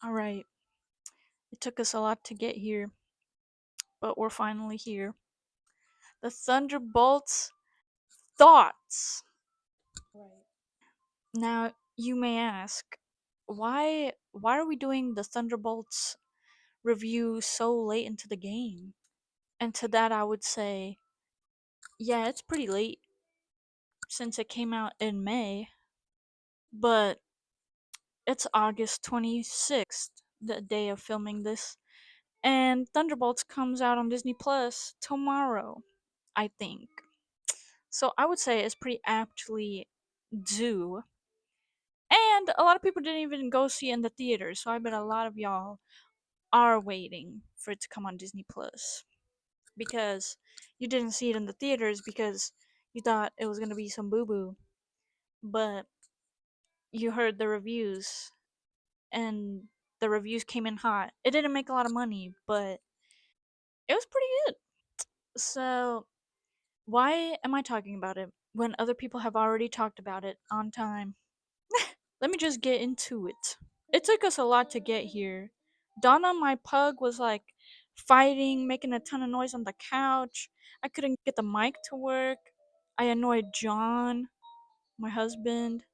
All right, it took us a lot to get here, but we're finally here. The Thunderbolts thoughts. Now, you may ask, why are we doing the Thunderbolts review so late into the game? And to that I would say, yeah, it's pretty late since it came out in May, but it's August 26th, the day of filming this, and Thunderbolts comes out on Disney Plus tomorrow, I think. So I would say it's pretty aptly due. And a lot of people didn't even go see it in the theaters, so I bet a lot of y'all are waiting for it to come on Disney Plus because you didn't see it in the theaters because you thought it was gonna be some boo boo, but you heard the reviews and the reviews came in hot. It didn't make a lot of money, but it was pretty good. So why am I talking about it when other people have already talked about it on time? Let me just get into it. It took us a lot to get here. Donna, my pug, was like fighting, making a ton of noise on the couch. I couldn't get the mic to work. I annoyed John, my husband.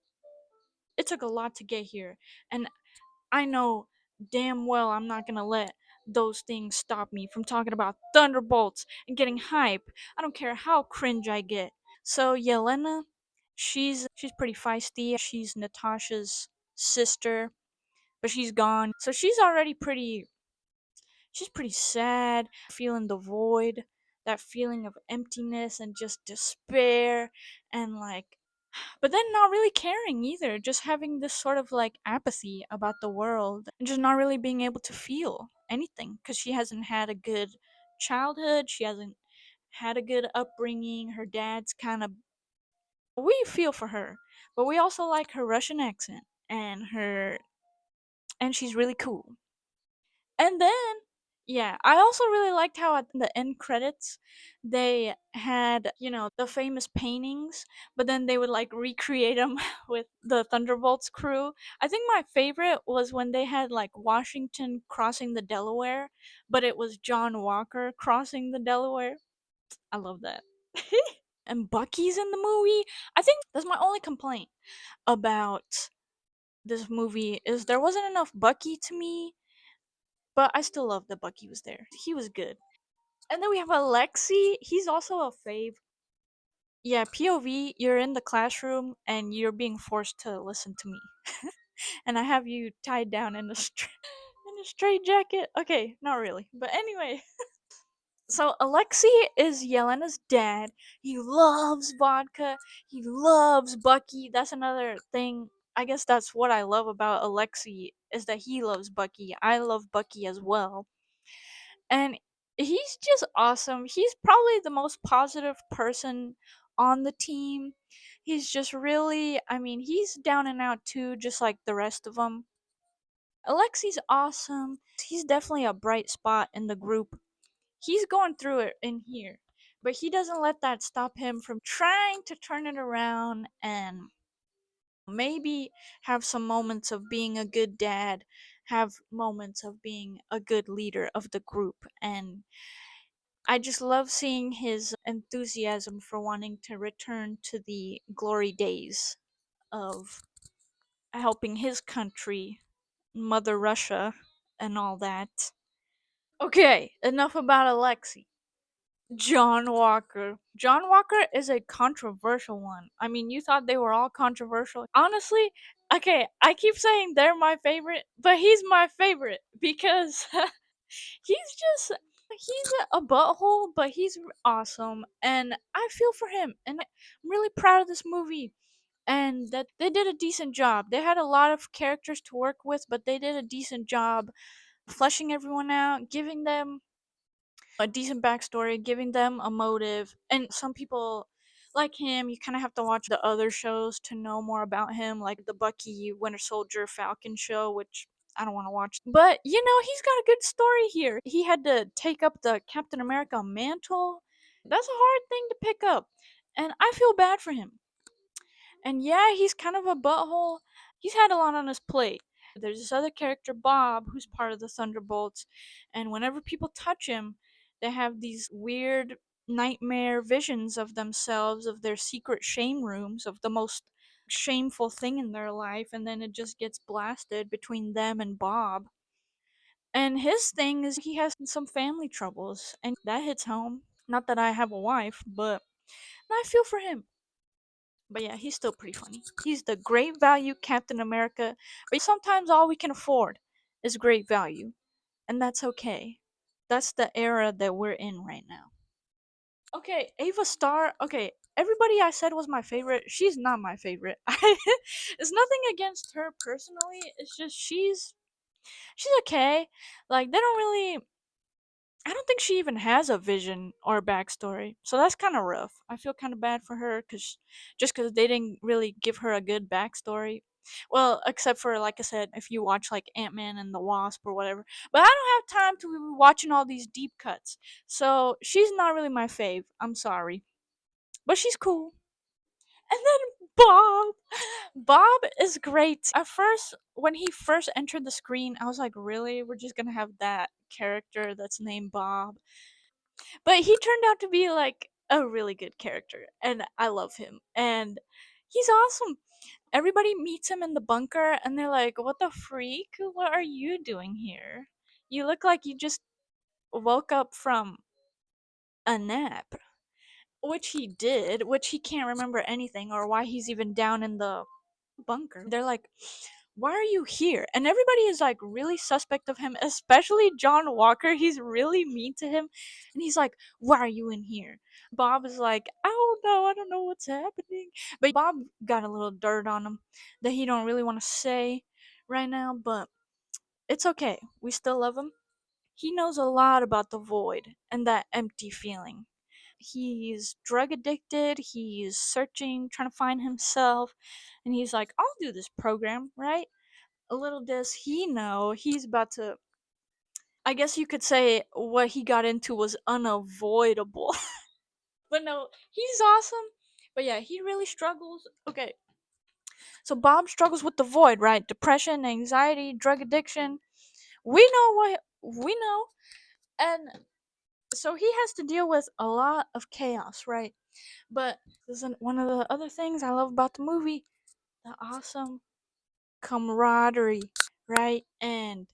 It took a lot to get here. And I know damn well I'm not gonna let those things stop me from talking about Thunderbolts and getting hype. I don't care how cringe I get. So Yelena, she's pretty feisty. She's Natasha's sister, but she's gone. So she's pretty sad, feeling the void, that feeling of emptiness and just despair and like but then not really caring either, just having this sort of like apathy about the world and just not really being able to feel anything because she hasn't had a good childhood, she hasn't had a good upbringing. Her dad's kind of, we feel for her, but we also like her Russian accent and she's really cool. And then, yeah, I also really liked how at the end credits they had, the famous paintings, but then they would like recreate them with the Thunderbolts crew. I think my favorite was when they had like Washington crossing the Delaware, but it was John Walker crossing the Delaware. I love that. And Bucky's in the movie. I think that's my only complaint about this movie is there wasn't enough Bucky to me, but I still love that Bucky was there. He was good. And then we have Alexi. He's also a fave. Yeah, POV, you're in the classroom and you're being forced to listen to me. And I have you tied down in a in a straight jacket. Okay, not really. But anyway, so Alexi is Yelena's dad. He loves vodka. He loves Bucky. That's another thing. I guess that's what I love about Alexi is that he loves Bucky. I love Bucky as well. And he's just awesome. He's probably the most positive person on the team. He's just really, I mean, he's down and out too, just like the rest of them. Alexi's awesome. He's definitely a bright spot in the group. He's going through it in here, but he doesn't let that stop him from trying to turn it around and maybe have some moments of being a good dad, have moments of being a good leader of the group. And I just love seeing his enthusiasm for wanting to return to the glory days of helping his country, Mother Russia, and all that. Okay, enough about Alexei. John Walker. John Walker is a controversial one. I mean, you thought they were all controversial. Honestly, okay, I keep saying they're my favorite, but he's my favorite because he's just he's a butthole, but he's awesome, and I feel for him, and I'm really proud of this movie, and that they did a decent job. They had a lot of characters to work with, but they did a decent job fleshing everyone out, giving them a decent backstory, giving them a motive, and some people like him, you kind of have to watch the other shows to know more about him, like the Bucky Winter Soldier Falcon show, which I don't want to watch. But he's got a good story here. He had to take up the Captain America mantle. That's a hard thing to pick up, and I feel bad for him. And yeah, he's kind of a butthole. He's had a lot on his plate. There's this other character, Bob, who's part of the Thunderbolts, and whenever people touch him, they have these weird nightmare visions of themselves, of their secret shame rooms, of the most shameful thing in their life, and then it just gets blasted between them and Bob. And his thing is he has some family troubles, and that hits home. Not that I have a wife, but I feel for him. But yeah, he's still pretty funny. He's the great value Captain America, but sometimes all we can afford is great value, and that's okay. That's the era that we're in right now. Okay, Ava Starr. Okay, everybody I said was my favorite. She's not my favorite. It's nothing against her personally. It's just she's okay. Like they don't really. I don't think she even has a vision or a backstory, so that's kind of rough. I feel kind of bad for her because just because they didn't really give her a good backstory. Well, except for like I said, if you watch like Ant Man and the Wasp or whatever. But I don't have time to be watching all these deep cuts, so she's not really my fave. I'm sorry, but she's cool. And then Bob. Bob is great. At first, when he first entered the screen, I was like, really? We're just gonna have that character that's named Bob? But he turned out to be like a really good character, and I love him. And he's awesome. Everybody meets him in the bunker, and they're like, "What the freak? What are you doing here? You look like you just woke up from a nap." Which he did, which he can't remember anything or why he's even down in the bunker. They're like, why are you here? And everybody is like really suspect of him, especially John Walker. He's really mean to him. And he's like, why are you in here? Bob is like, oh no, I don't know what's happening. But Bob got a little dirt on him that he don't really want to say right now, but it's okay. We still love him. He knows a lot about the void and that empty feeling. He's drug addicted, he's searching, trying to find himself, and he's like, I'll do this program, right? A little does he know he's about to. I guess you could say what he got into was unavoidable. But no, he's awesome. But yeah, he really struggles. Okay, so Bob struggles with the void, right? Depression, anxiety, drug addiction. We know what we know. And so he has to deal with a lot of chaos, right? But this is one of the other things I love about the movie, the awesome camaraderie, right? And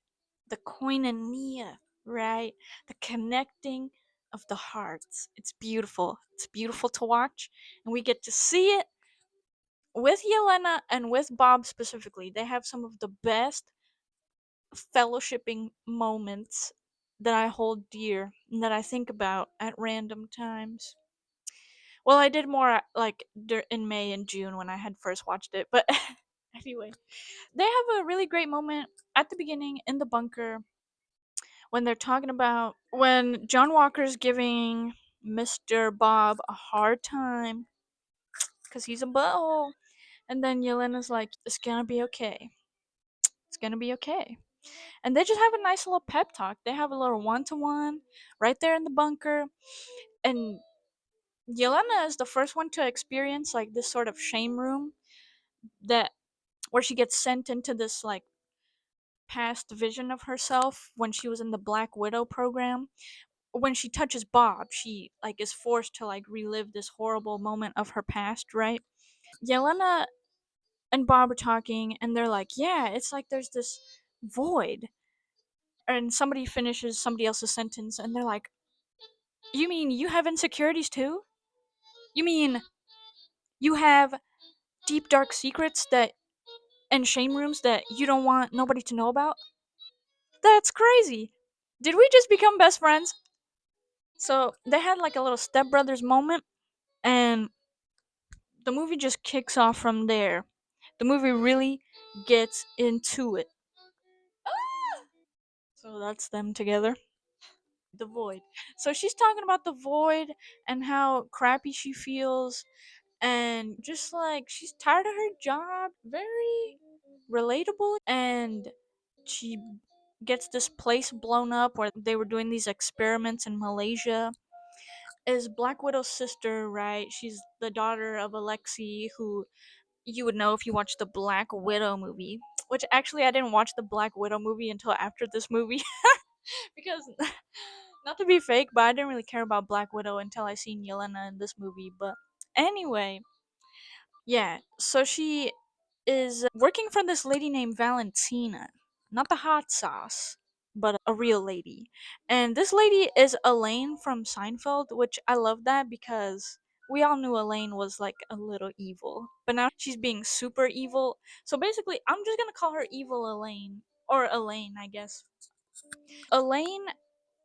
the koinonia, right? The connecting of the hearts. It's beautiful. It's beautiful to watch. And we get to see it with Yelena and with Bob specifically. They have some of the best fellowshipping moments that I hold dear and that I think about at random times. Well, I did more like in May and June when I had first watched it, but anyway, they have a really great moment at the beginning in the bunker when they're talking about when John Walker's giving Mr. Bob a hard time because he's a butthole, and then Yelena's like, "It's gonna be okay. It's gonna be okay." And they just have a nice little pep talk. They have a little one-to-one right there in the bunker, and Yelena is the first one to experience like this sort of shame room that where she gets sent into this like past vision of herself when she was in the Black Widow program. When she touches Bob, she like is forced to like relive this horrible moment of her past, right? Yelena and Bob are talking and they're like, "Yeah, it's like there's this void." And somebody finishes somebody else's sentence and they're like, "You mean you have insecurities too? You mean you have deep dark secrets that and shame rooms that you don't want nobody to know about?" That's crazy. Did we just become best friends? So they had like a little stepbrothers moment, and the movie just kicks off from there. The movie really gets into it. So that's them together. The void. So she's talking about the void and how crappy she feels, and just like she's tired of her job. Very relatable. And she gets this place blown up where they were doing these experiments in Malaysia. Is Black Widow's sister, right? She's the daughter of Alexei, who you would know if you watched the Black Widow movie. which actually I didn't watch the Black Widow movie until after this movie because not to be fake, but I didn't really care about Black Widow until I seen Yelena in this movie. But anyway, yeah, so she is working for this lady named Valentina, not the hot sauce, but a real lady. And this lady is Elaine from Seinfeld, which I love that because we all knew Elaine was like a little evil, but now she's being super evil. So basically, I'm just gonna call her Evil Elaine, or Elaine, I guess. Elaine,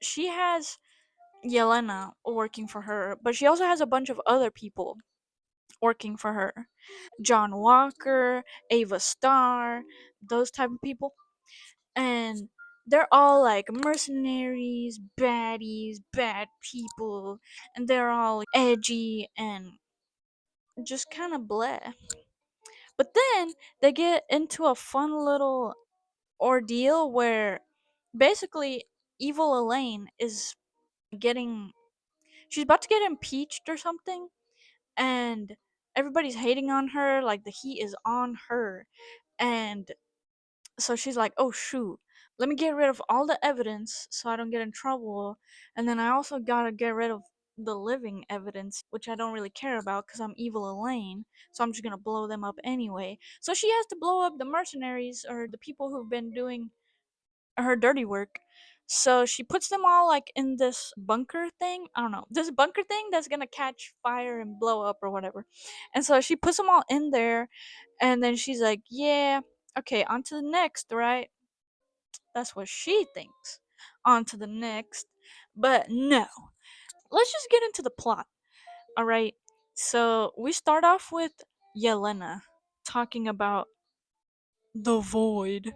she has Yelena working for her, but she also has a bunch of other people working for her. John Walker, Ava Starr, those type of people. And they're all like mercenaries, baddies, bad people, and they're all edgy and just kind of bleh. But then they get into a fun little ordeal where basically evil Elaine is getting she's about to get impeached or something, and everybody's hating on her, like the heat is on her. And so she's like, oh shoot, let me get rid of all the evidence so I don't get in trouble. And then I also gotta get rid of the living evidence, which I don't really care about because I'm evil Elaine. So I'm just gonna blow them up anyway. So she has to blow up the mercenaries or the people who've been doing her dirty work. So she puts them all like in this bunker thing. I don't know. This bunker thing that's gonna catch fire and blow up or whatever. And so she puts them all in there, and then she's like, yeah, okay, on to the next, right? That's what she thinks. On to the next. But no. Let's just get into the plot, alright? So we start off with Yelena talking about the void.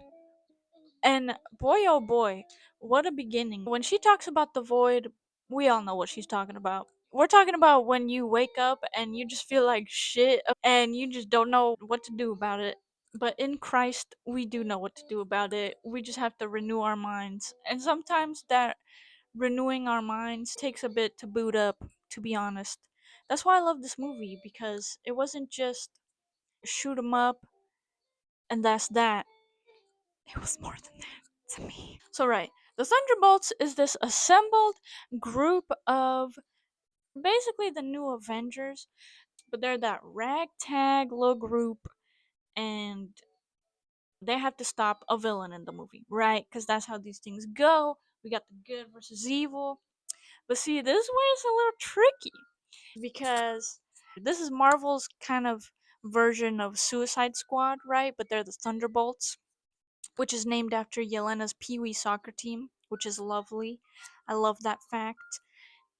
And boy, oh boy, what a beginning. When she talks about the void, we all know what she's talking about. We're talking about when you wake up and you just feel like shit and you just don't know what to do about it. But in Christ, we do know what to do about it. We just have to renew our minds. And sometimes that renewing our minds takes a bit to boot up, to be honest. That's why I love this movie, because it wasn't just shoot 'em up and that's that. It was more than that to me. So, right, the Thunderbolts is this assembled group of basically the new Avengers, but they're that ragtag little group, and they have to stop a villain in the movie, right? Because that's how these things go. We got the good versus evil. But see, this is where it's a little tricky because this is Marvel's kind of version of Suicide Squad, right? But they're the Thunderbolts, which is named after Yelena's Pee Wee soccer team, which is lovely. I love that fact.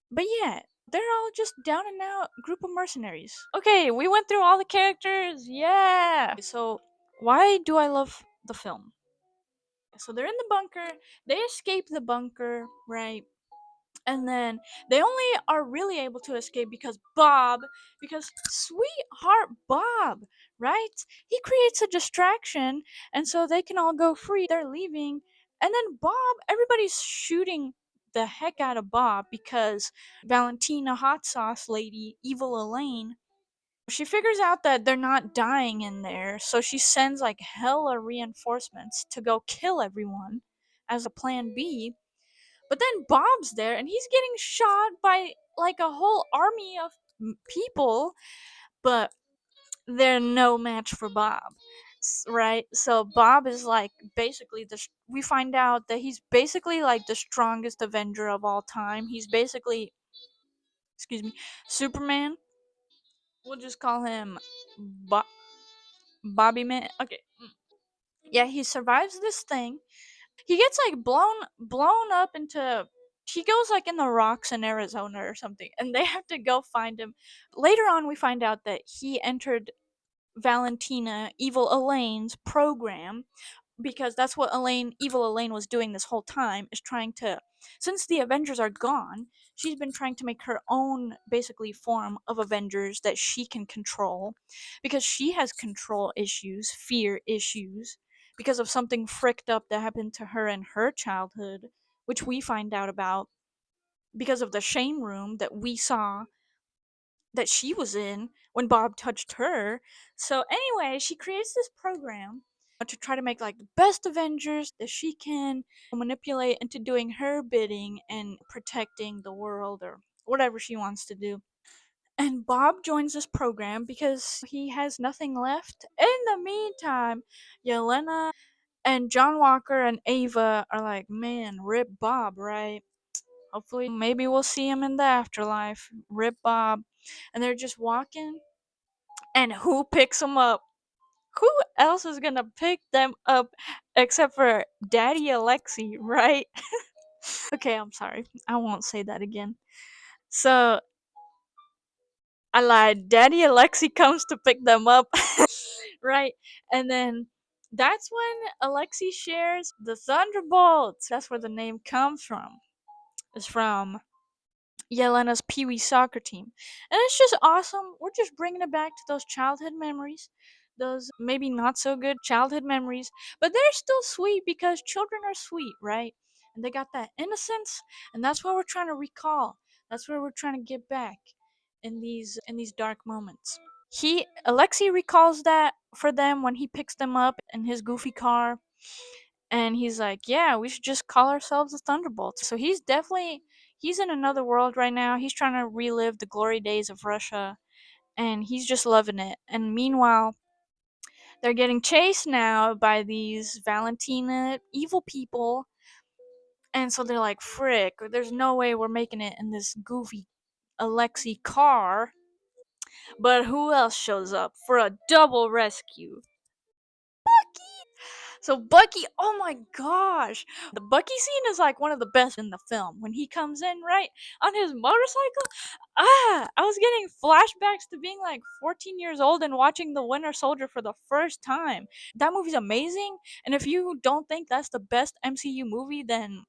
But yeah, they're all just down and out group of mercenaries. Okay, we went through all the characters. Yeah. So, why do I love the film? So they're in the bunker. They escape the bunker, right? And then they only are really able to escape because sweetheart Bob, right? He creates a distraction, and so they can all go free. They're leaving, and then Bob, everybody's shooting the heck out of Bob because Valentina Hot Sauce Lady, Evil Elaine, she figures out that they're not dying in there, so she sends like hella reinforcements to go kill everyone as a plan B. But then Bob's there and he's getting shot by like a whole army of people, but they're no match for Bob. Right? So Bob is like basically we find out that he's basically like the strongest Avenger of all time. He's basically, excuse me, Superman. We'll just call him Bobby Man. Okay. Yeah, he survives this thing. He gets like blown up into, he goes like in the rocks in Arizona or something, and they have to go find him. Later on we find out that he entered Valentina, Evil Elaine's program, because that's what Evil Elaine was doing this whole time, is trying to, since the Avengers are gone, she's been trying to make her own basically form of Avengers that she can control, because she has control issues, fear issues, because of something fricked up that happened to her in her childhood, which we find out about because of the shame room that we saw that she was in when Bob touched her. So anyway, she creates this program. to try to make like the best Avengers that she can, manipulate into doing her bidding and protecting the world or whatever she wants to do. And Bob joins this program because he has nothing left. In the meantime, Yelena and John Walker and Ava are like, man, rip Bob, right? Hopefully, maybe we'll see him in the afterlife. Rip Bob. And they're just walking, and who picks him up? Who else is gonna pick them up except for Daddy Alexi, right? Okay, I'm sorry. I won't say that again. So, I lied. Daddy Alexi comes to pick them up, right? And then that's when Alexi shares the Thunderbolts. That's where the name comes from. It's from Yelena's Pee Wee soccer team. And it's just awesome. We're just bringing it back to those childhood memories. Those maybe not so good childhood memories, but they're still sweet because children are sweet, right? And they got that innocence, and that's what we're trying to recall. That's where we're trying to get back in these dark moments. He Alexi recalls that for them when he picks them up in his goofy car, and he's like, "Yeah, we should just call ourselves the Thunderbolts." So he's in another world right now. He's trying to relive the glory days of Russia, and he's just loving it. And meanwhile, they're getting chased now by these Valentina evil people, and so they're like, "Frick, there's no way we're making it in this goofy Alexi car." But who else shows up for a double rescue? So Bucky, oh my gosh. The Bucky scene is like one of the best in the film. When he comes in, right, on his motorcycle. I was getting flashbacks to being like 14 years old and watching The Winter Soldier for the first time. That movie's amazing, and if you don't think that's the best MCU movie, then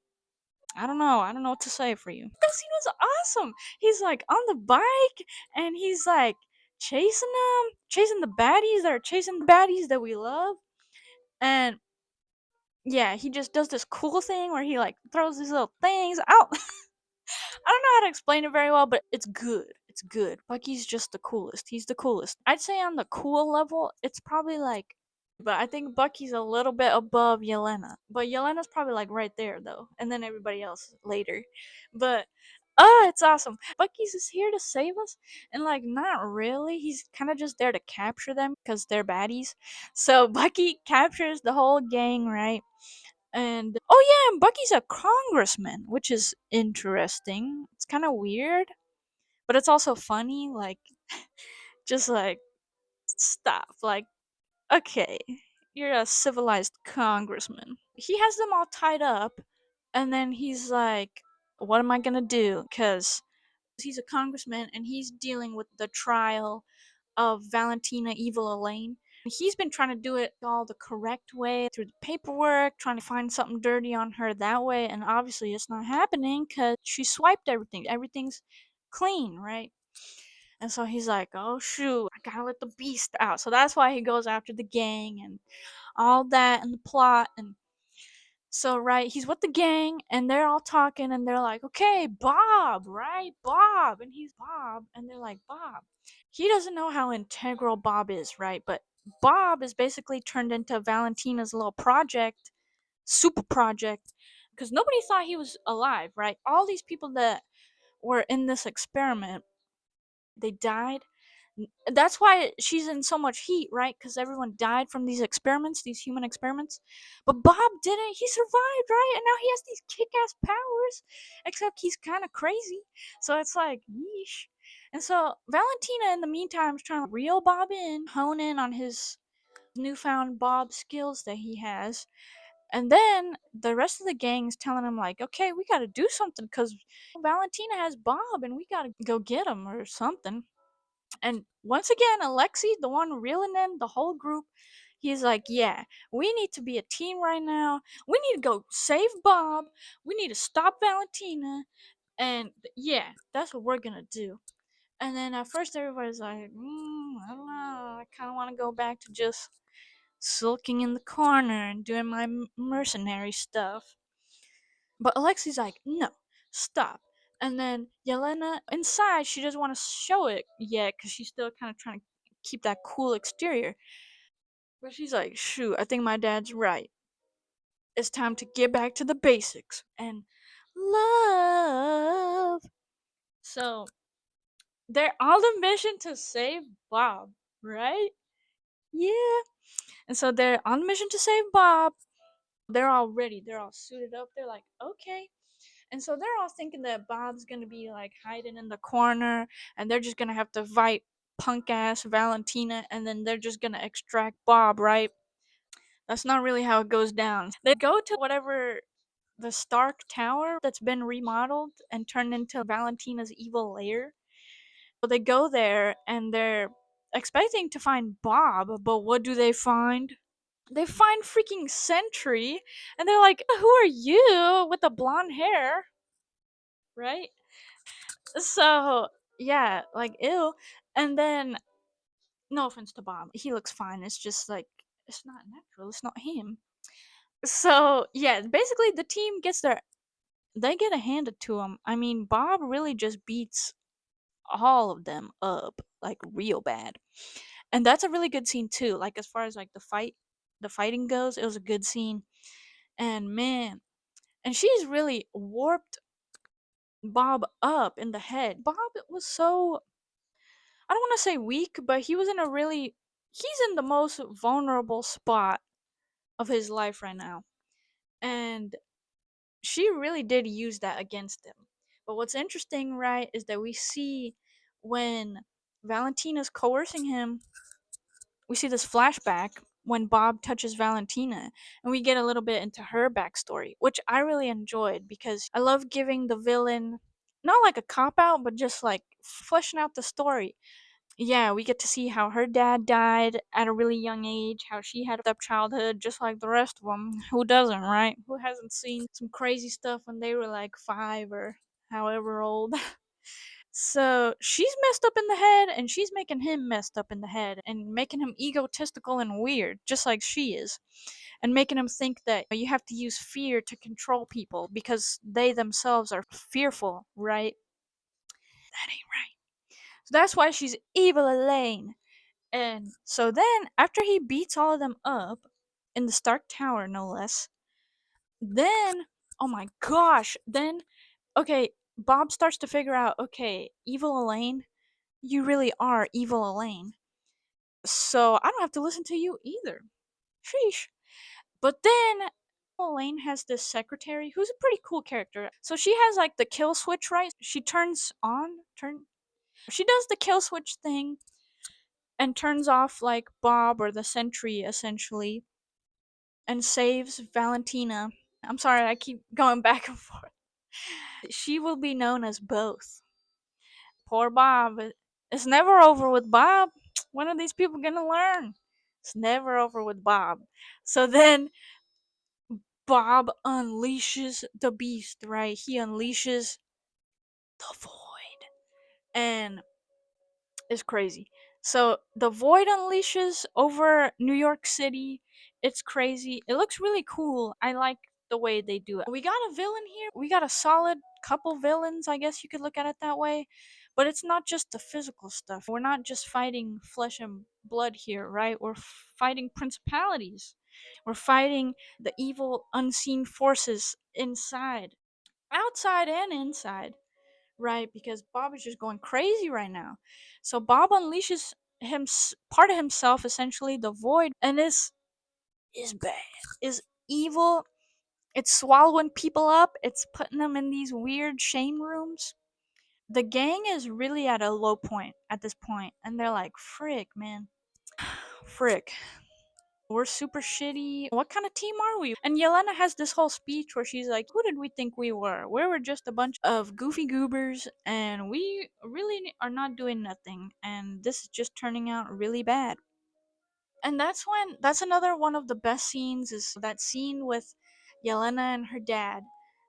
I don't know. I don't know what to say for you. That scene was awesome. He's like on the bike and he's like chasing the baddies that are chasing the baddies that we love. And yeah, he just does this cool thing where he like throws these little things out. I don't know how to explain it very well, but it's good. It's good. Bucky's just the coolest. He's the coolest. I'd say on the cool level, it's probably like, but I think Bucky's a little bit above Yelena. But Yelena's probably like right there though, and then everybody else later. But it's awesome. Bucky's is here to save us, and like not really. He's kind of just there to capture them because they're baddies. So Bucky captures the whole gang, right? And oh yeah, and Bucky's a congressman, which is interesting. It's kind of weird, but it's also funny. Like, just like stop. Like, okay, you're a civilized congressman. He has them all tied up, and then he's like, "What am I gonna do?" Because he's a congressman and he's dealing with the trial of Valentina Evil Elaine. He's been trying to do it all the correct way through the paperwork, trying to find something dirty on her that way, and obviously it's not happening because she swiped everything. Everything's clean, right? And so he's like, oh shoot, I gotta let the beast out. So that's why he goes after the gang and all that and the plot. And so, right, he's with the gang and they're all talking and they're like, okay, Bob, right? Bob. And he's Bob. And they're like, Bob. He doesn't know how integral Bob is, right? But Bob is basically turned into Valentina's little project, super project, because nobody thought he was alive, right? All these people that were in this experiment, they died. That's why she's in so much heat, right? Because everyone died from these experiments, these human experiments. But Bob didn't. He survived, right? And now he has these kick-ass powers. Except he's kind of crazy. So it's like, yeesh. And so Valentina, in the meantime, is trying to reel Bob in, hone in on his newfound Bob skills that he has. And then the rest of the gang is telling him, like, okay, we gotta do something because Valentina has Bob and we gotta go get him or something. And once again, Alexi, the one reeling in the whole group, he's like, yeah, we need to be a team right now. We need to go save Bob. We need to stop Valentina. And yeah, that's what we're gonna do. And then at first, everybody's like, I don't know. I kind of want to go back to just sulking in the corner and doing my mercenary stuff. But Alexi's like, no, stop. And then Yelena, inside, she doesn't want to show it yet because she's still kind of trying to keep that cool exterior. But she's like, shoot, I think my dad's right. It's time to get back to the basics and love. So they're on the mission to save Bob, right? Yeah. And so they're on a mission to save Bob. They're all ready. They're all suited up. They're like, okay. And so they're all thinking that Bob's gonna be like hiding in the corner, and they're just gonna have to fight punk ass Valentina, and then they're just gonna extract Bob, right? That's not really how it goes down. They go to whatever the Stark Tower that's been remodeled and turned into Valentina's evil lair. So they go there and they're expecting to find Bob, but what do they find? They find freaking Sentry, and they're like, "Who are you with the blonde hair?" Right? So yeah, like ew. And then, no offense to Bob, he looks fine. It's just like it's not natural. It's not him. So yeah, basically the team gets their they get it handed to them. I mean, Bob really just beats all of them up like real bad, and that's a really good scene too. Like as far as like the fighting goes, it was a good scene. And man, and she's really warped Bob up in the head. Bob was so, I don't want to say weak, but he was in a really he's in the most vulnerable spot of his life right now. And she really did use that against him. But what's interesting, right, is that we see when Valentina's coercing him, we see this flashback when Bob touches Valentina, and we get a little bit into her backstory, which I really enjoyed because I love giving the villain not like a cop out, but just like fleshing out the story. Yeah, we get to see how her dad died at a really young age, how she had a up childhood just like the rest of them. Who doesn't, right? Who hasn't seen some crazy stuff when they were like 5 or however old? So she's messed up in the head, and she's making him messed up in the head, and making him egotistical and weird, just like she is, and making him think that you have to use fear to control people because they themselves are fearful, right? That ain't right. So that's why she's evil Elaine. And so then, after he beats all of them up in the Stark Tower, no less, then, oh my gosh, then, okay, Bob starts to figure out, okay, evil Elaine, you really are evil Elaine. So I don't have to listen to you either. Sheesh. But then Elaine has this secretary who's a pretty cool character. So she has like the kill switch, right? She turns on, she does the kill switch thing and turns off like Bob or the sentry essentially and saves Valentina. I'm sorry, I keep going back and forth. She will be known as both. Poor Bob. It's never over with Bob. When are these people gonna learn? It's never over with Bob. So then Bob unleashes the beast, right? He unleashes the void. And it's crazy. So the void unleashes over New York City. It's crazy. It looks really cool. I like the way they do it. We got a villain here. We got a solid couple villains, I guess you could look at it that way. But it's not just the physical stuff. We're not just fighting flesh and blood here, right? We're fighting principalities. We're fighting the evil unseen forces inside, outside and inside, right? Because Bob is just going crazy right now. So Bob unleashes him part of himself, essentially the void, and is bad, is evil. It's swallowing people up. It's putting them in these weird shame rooms. The gang is really at a low point at this point, and they're like, "Frick, man, frick." We're super shitty. What kind of team are we? And Yelena has this whole speech where she's like, who did we think we were? We were just a bunch of goofy goobers, and we really are not doing nothing. And this is just turning out really bad. And that's another one of the best scenes is that scene with Yelena and her dad,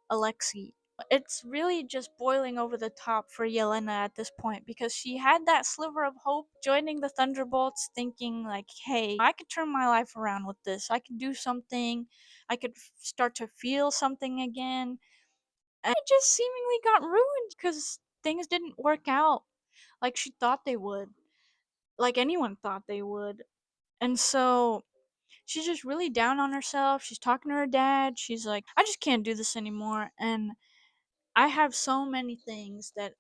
Alexei. It's really just boiling over the top for Yelena at this point because she had that sliver of hope joining the Thunderbolts, thinking, like, hey, I could turn my life around with this. I could do something. I could start to feel something again. And it just seemingly got ruined because things didn't work out like she thought they would, like anyone thought they would. And so she's just really down on herself. She's talking to her dad. She's like, I just can't do this anymore. And I have so many things that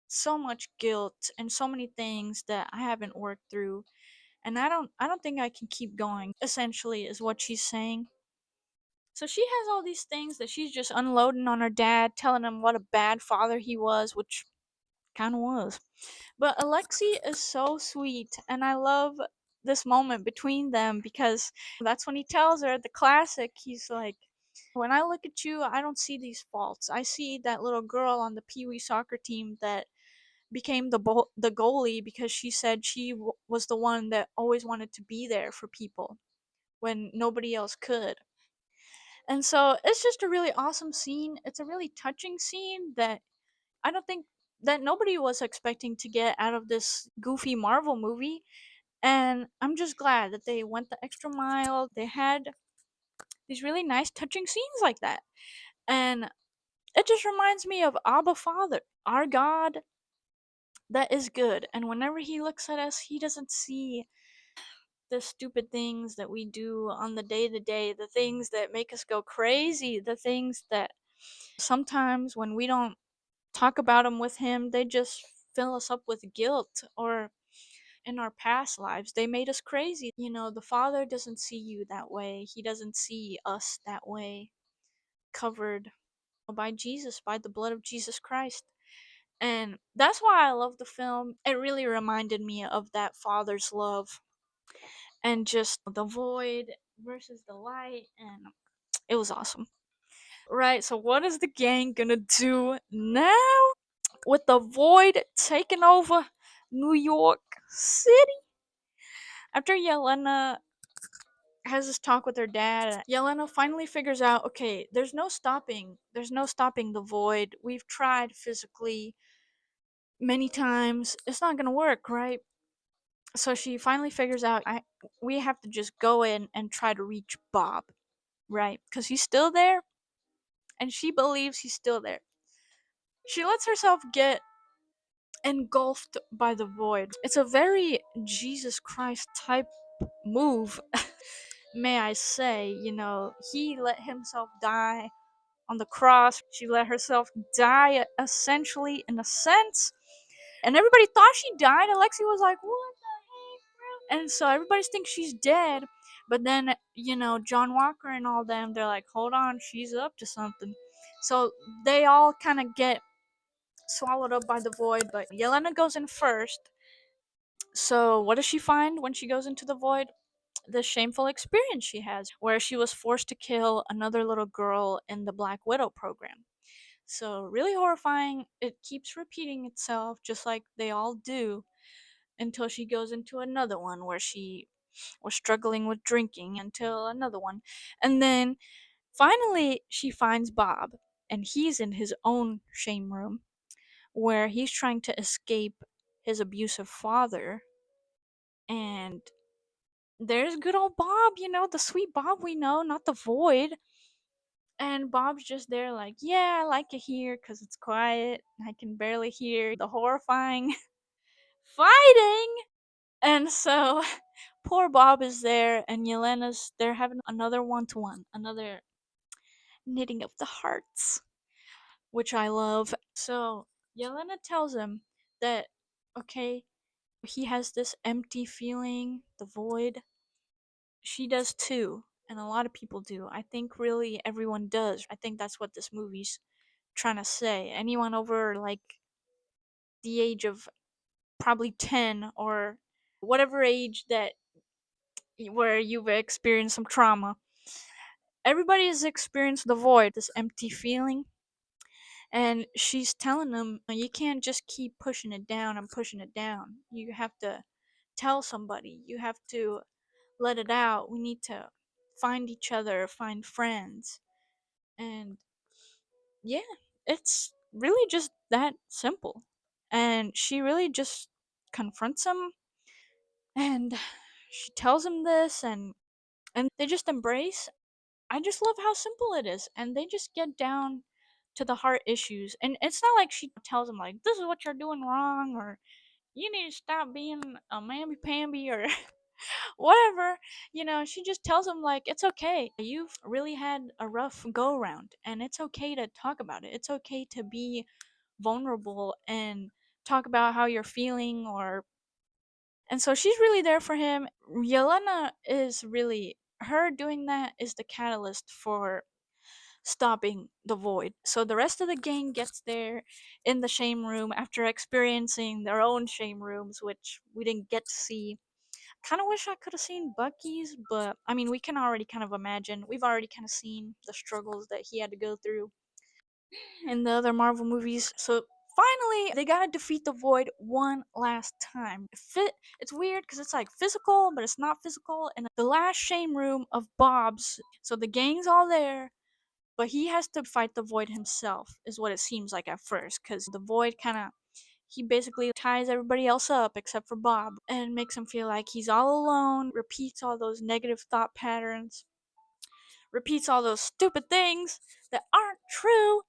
so much guilt and so many things that I haven't worked through. And I don't think I can keep going, essentially, is what she's saying. So she has all these things that she's just unloading on her dad, telling him what a bad father he was, which kind of was. But Alexi is so sweet, and I love this moment between them because that's when he tells her the classic. He's like, when I look at you, I don't see these faults. I see that little girl on the Pee Wee soccer team that became the goalie because she said she was the one that always wanted to be there for people when nobody else could. And so it's just a really awesome scene. It's a really touching scene that I don't think that nobody was expecting to get out of this goofy Marvel movie. And I'm just glad that they went the extra mile. They had these really nice, touching scenes like that. And it just reminds me of Abba Father, our God that is good. And whenever He looks at us, He doesn't see the stupid things that we do on the day to day, the things that make us go crazy, the things that sometimes when we don't talk about them with Him, they just fill us up with guilt. Or in our past lives, they made us crazy. The Father doesn't see you that way, He doesn't see us that way, covered by Jesus, by the blood of Jesus Christ. And that's why I love the film. It really reminded me of that Father's love and just the void versus the light, and it was awesome. Right, so what is the gang gonna do now? With the void taking over New York City? After Yelena has this talk with her dad, Yelena finally figures out, okay, there's no stopping the void. We've tried physically many times. It's not gonna work, right? So she finally figures out we have to just go in and try to reach Bob, right? Because he's still there, and she believes he's still there. She lets herself get engulfed by the void. It's a very Jesus Christ type move, may I say. He let himself die on the cross. She let herself die, essentially, in a sense. And everybody thought she died. Alexi was like, what the heck, bro? And so everybody thinks she's dead. But then, John Walker and all them, they're like, hold on, she's up to something. So they all kind of get swallowed up by the void, but Yelena goes in first. So what does she find when she goes into the void? The shameful experience she has, where she was forced to kill another little girl in the Black Widow program. So, really horrifying. It keeps repeating itself, just like they all do, until she goes into another one where she was struggling with drinking, until another one. And then finally, she finds Bob, and he's in his own shame room where he's trying to escape his abusive father. And there's good old Bob, the sweet Bob we know, not the void. And Bob's just there, like, yeah, I like it here because it's quiet. I can barely hear the horrifying fighting. And so, poor Bob is there, and they're having another one to one, another knitting of the hearts, which I love. So, Yelena tells him that, okay, he has this empty feeling, the void. She does too, and a lot of people do. I think really everyone does. I think that's what this movie's trying to say. Anyone over like the age of probably 10 or whatever age that where you've experienced some trauma. Everybody has experienced the void, this empty feeling. And she's telling them, you can't just keep pushing it down and pushing it down. You have to tell somebody. You have to let it out. We need to find each other, find friends. And yeah, it's really just that simple. And she really just confronts him, and she tells him this, and they just embrace. I just love how simple it is, and they just get down to the heart issues. And it's not like she tells him like, this is what you're doing wrong, or you need to stop being a mamby pamby, or Whatever. She just tells him, like, it's okay. You've really had a rough go around, and it's okay to talk about it. It's okay to be vulnerable and talk about how you're feeling, or and so she's really there for him. Yelena is really her doing that is the catalyst for stopping the void. So the rest of the gang gets there in the shame room after experiencing their own shame rooms, which we didn't get to see. Kind of wish I could have seen Bucky's, but I mean, we can already kind of imagine. We've already kind of seen the struggles that he had to go through in the other Marvel movies. So finally, they gotta defeat the Void one last time. It's weird because it's like physical, but it's not physical. And the last shame room of Bob's. So the gang's all there, but he has to fight the Void himself, is what it seems like at first. Because the Void kind of he basically ties everybody else up except for Bob and makes him feel like he's all alone, repeats all those negative thought patterns, repeats all those stupid things that aren't true,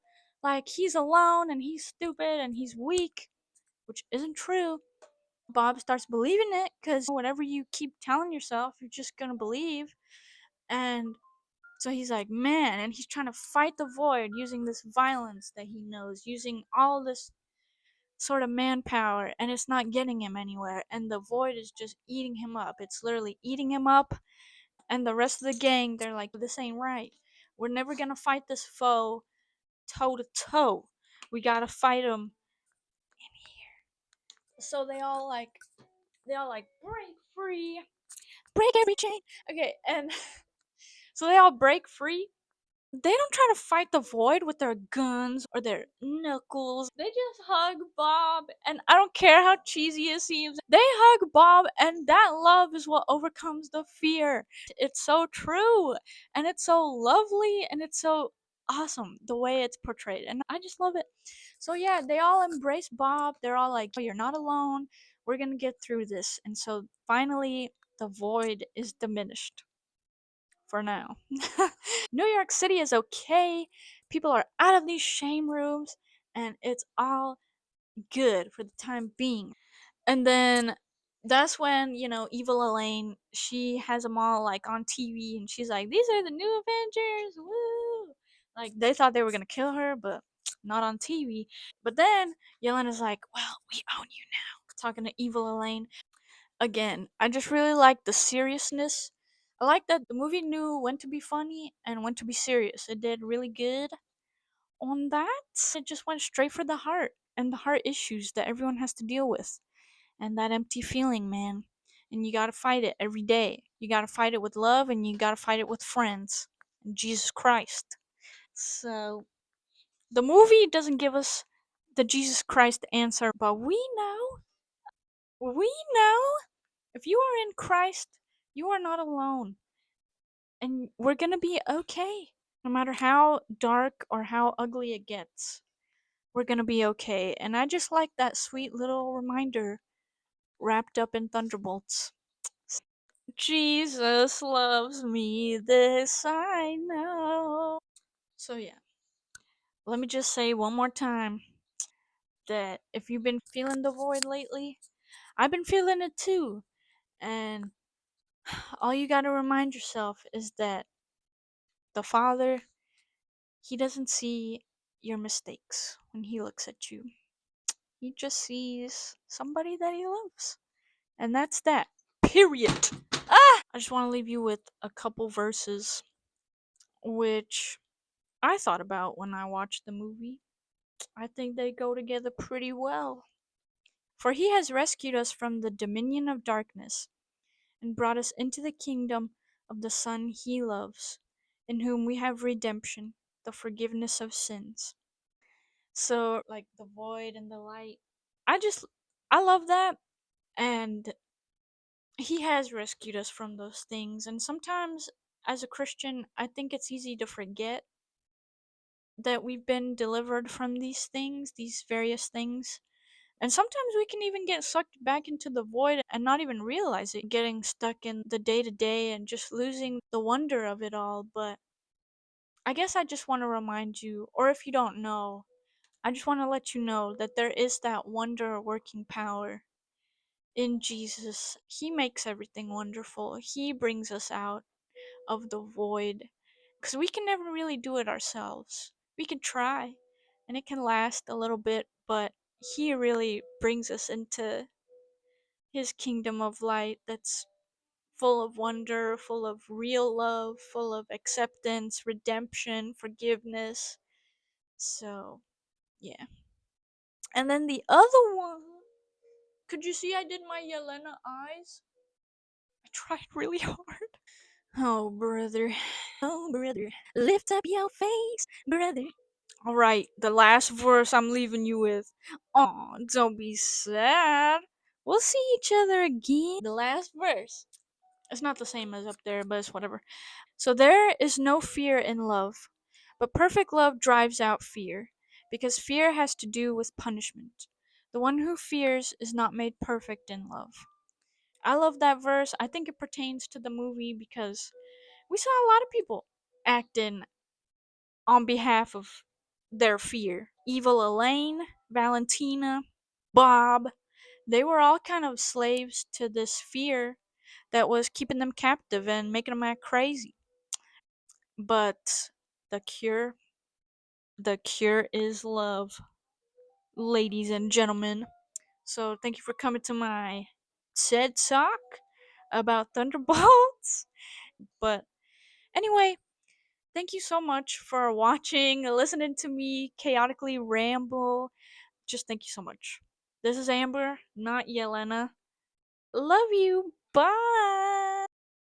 like he's alone and he's stupid and he's weak, which isn't true. Bob starts believing it because whatever you keep telling yourself, you're just gonna believe. And so he's like, man, and he's trying to fight the void using this violence that he knows, using all this sort of manpower, and it's not getting him anywhere. And the void is just eating him up. It's literally eating him up. And the rest of the gang, they're like, this ain't right. We're never gonna fight this foe toe to toe. We gotta fight him in here. So they all like break free, break every chain. Okay, and so they all break free. They don't try to fight the void with their guns or their knuckles. They just hug Bob, and I don't care how cheesy it seems. They hug Bob, and that love is what overcomes the fear. It's so true, and it's so lovely, and it's so awesome the way it's portrayed, and I just love it. So yeah, they all embrace Bob. They're all like, "Oh, you're not alone. We're gonna get through this." And so finally, the void is diminished for now. New York City is okay. People are out of these shame rooms, and it's all good for the time being. And then that's when, evil Elaine, she has them all like on TV, and she's like, these are the new Avengers, woo! Like, they thought they were gonna kill her, but not on TV. But then Yelena's like, well, we own you now. Talking to evil Elaine. Again, I just really like the seriousness. I like that the movie knew when to be funny and when to be serious. It did really good on that. It just went straight for the heart and the heart issues that everyone has to deal with. And that empty feeling, man. And you gotta fight it every day. You gotta fight it with love, and you gotta fight it with friends. And Jesus Christ. So, the movie doesn't give us the Jesus Christ answer, but we know if you are in Christ, you are not alone. And we're gonna be okay. No matter how dark or how ugly it gets, we're gonna be okay. And I just like that sweet little reminder wrapped up in Thunderbolts. Jesus loves me, this I know. So, yeah, let me just say one more time that if you've been feeling the void lately, I've been feeling it too. And all you gotta remind yourself is that the Father, He doesn't see your mistakes when He looks at you. He just sees somebody that He loves. And that's that. Period. I just want to leave you with a couple verses which I thought about when I watched the movie. I think they go together pretty well. For he has rescued us from the dominion of darkness and brought us into the kingdom of the Son he loves, in whom we have redemption, the forgiveness of sins. So, like the void and the light. I love that. And he has rescued us from those things. And sometimes, as a Christian, I think it's easy to forget that we've been delivered from these things, these various things. And sometimes we can even get sucked back into the void and not even realize it, getting stuck in the day to day and just losing the wonder of it all. But I guess I just want to remind you, or if you don't know, I just want to let you know that there is that wonder working power in Jesus. He makes everything wonderful. He brings us out of the void. Because we can never really do it ourselves. We can try, and it can last a little bit, but He really brings us into His kingdom of light that's full of wonder, full of real love, full of acceptance, redemption, forgiveness. So, yeah. And then the other one. Could you see I did my Yelena eyes? I tried really hard. Oh, brother. Oh, brother. Lift up your face, brother. Alright, the last verse I'm leaving you with. Aw, don't be sad. We'll see each other again. The last verse. It's not the same as up there, but it's whatever. So there is no fear in love, but perfect love drives out fear, because fear has to do with punishment. The one who fears is not made perfect in love. I love that verse. I think it pertains to the movie because we saw a lot of people acting on behalf of their fear. Evil Elaine, Valentina, Bob, they were all kind of slaves to this fear that was keeping them captive and making them act crazy. But the cure, the cure is love, ladies and gentlemen. So thank you for coming to my TED Talk about Thunderbolts. But anyway, thank you so much for watching, listening to me chaotically ramble. Just thank you so much. This is Amber, not Yelena. Love you. Bye.